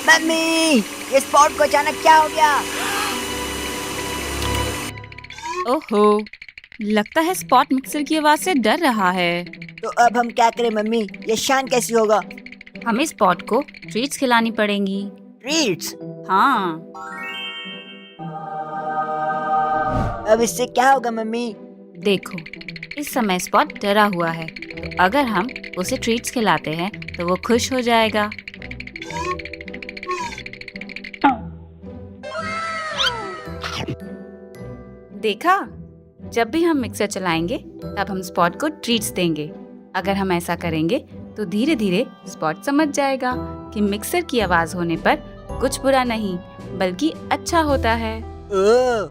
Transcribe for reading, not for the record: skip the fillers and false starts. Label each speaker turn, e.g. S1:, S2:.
S1: Mummy, ये spot को अचानक क्या हो गया?
S2: ओहो, लगता है स्पॉट मिक्सर की आवाज से डर रहा है।
S1: तो अब हम क्या करें मम्मी? ये शांत कैसे होगा?
S2: हमें स्पॉट को ट्रीट्स खिलानी पड़ेंगी।
S1: ट्रीट्स?
S2: हाँ,
S1: अब इससे क्या होगा मम्मी?
S2: देखो, इस समय स्पॉट डरा हुआ है, तो अगर हम उसे ट्रीट्स खिलाते हैं तो वो खुश हो जाएगा। देखा, जब भी हम मिक्सर चलाएंगे तब हम स्पॉट को ट्रीट्स देंगे। अगर हम ऐसा करेंगे तो धीरे धीरे स्पॉट समझ जाएगा कि मिक्सर की आवाज होने पर कुछ बुरा नहीं बल्कि अच्छा होता है।
S1: ओह,